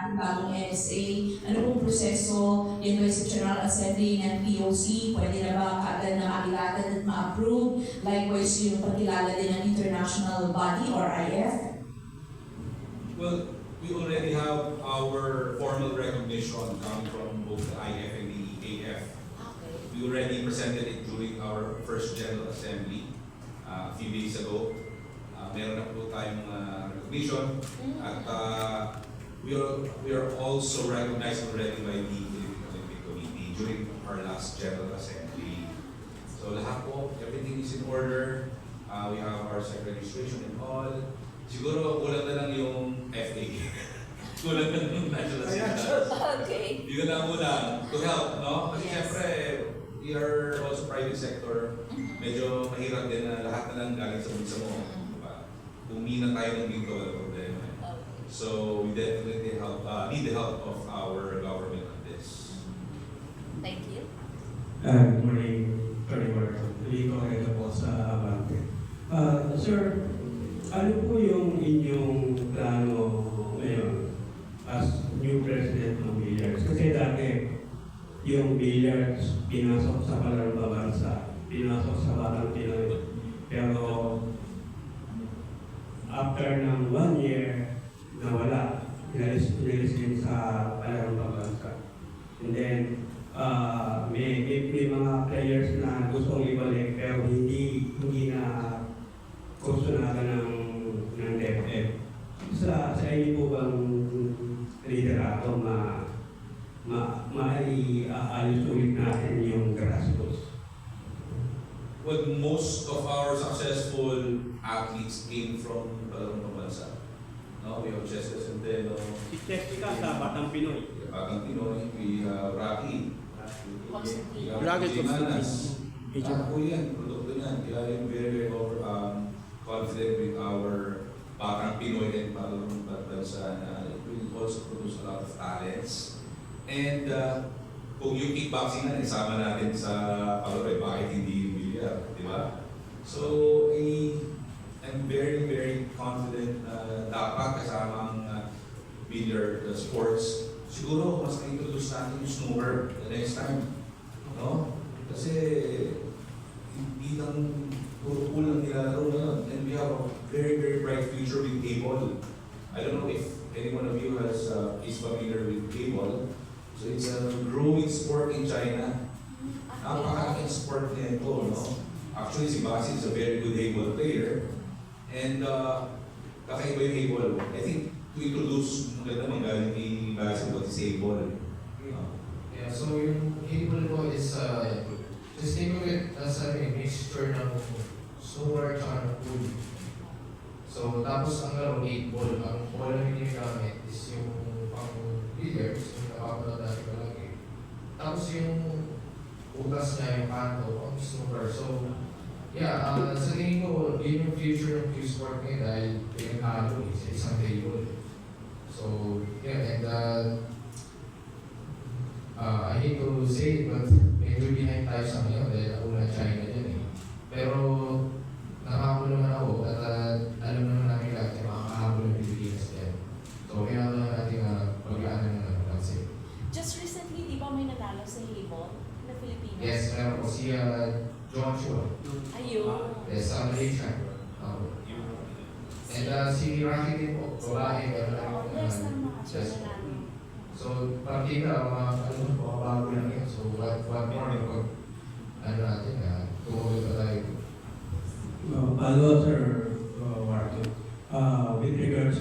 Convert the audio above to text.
ng bagong NSA? Ano pong proseso? Yan ba sa General Assembly ng POC? Pwede na ba kaagad na mailatan at ma-approve? Likewise, yung pagkilala din ng international body or IF? Well, we already have our formal recognition coming from both the IF and the AF. Okay. We already presented it during our first General Assembly a few days ago. Meron na po tayong recognition at we are also recognized already by the Olympic Committee during our last General Assembly. So lahat po, everything is in order. We have our second registration and all. Siguro kulang na lang yung FA. Kulang na lang yung national assistance. Okay. Yun na muna to help, no? Kasi siyempre, we are also private sector. Medyo mahirap din na lahat na lang galing sa bulsa mo. Diba? Umina tayo ng dito, wala problema. So we definitely need the help of our government on this. Thank you. Good morning, Attorney Marco. Rico Rega po sa Abante. Sir, ano po yung inyong plano ngayon as new president ng Billiards? Kasi dati, yung Billiards pinasok sa palarong babansa, pinasok sa Batang Pinoy. Pero after ng 1 year, nawala. Inalis din sa palarong babansa. And then, may mga players na gustong ibalik pero hindi na kursunada ng DepEd. Sa inyo po bang liderato maayos ulit natin yung grassroots? Well, most of our successful athletes came from Palarong Pambansa. No, we have Chester Centeno, Si Jessica sa Batang Pinoy. Batang Pinoy, we have Rocky, we have Rocky Jimanas. Lahat po yan, produkto niyan. Kaya yung very confident with our Batang Pinoy and Palarong Pambansa na it will also produce a lot of talents. And kung yung kickboxing na isama natin sa Palaroy, bakit hindi yung bilyar, di ba? So, I'm very confident na dapat kasama ang billiard sports. Siguro, mas na-introduce natin yung snooker the next time. No? Kasi, hindi lang puro lang nilalaro ngayon. And we have a very bright future with K-ball. I don't know if any one of you is familiar with K-ball. So it's a growing sport in China. Napakalaking sport din ito, no? Actually, si Basi is a very good K-ball player. And kakaiba yung K-ball. I think to introduce maganda magaling kay basketball is K-ball. Yeah, so yung K-ball po is just think of it as a mixture ng snooker at ng pool. So tapos ang laro 8 ball. Ang ball na ginagamit is yung pang billiards, yung nakapanood natin palagi. Tapos yung utas niya, yung kanto, ang snooker. So yeah, sa tingin ko, yun yung future ng Q-Sport ngayon dahil pinag-halo sa isang table. So yeah, and I hate to say it, but medyo behind tayo sa ngayon dahil nauna China dyan eh. Pero nakahabol naman ako at alam naman namin lahat na makakahabol ng Pilipinas dyan. So kaya naman natin pag-aanan ng pansin. Just recently, di ba may nanalo sa Hibon na Pilipinas? Yes, meron po si Joshua. Ayun. Yes, sa Malaysia. And si Rocky din po, babae, meron na Oo, rin. yes, tama. Siya Yes. nanalo. So, partida, mga bago lang yun. So, what more pag natin, tumuloy pa tayo. Follow-up, Sir Marco. With regards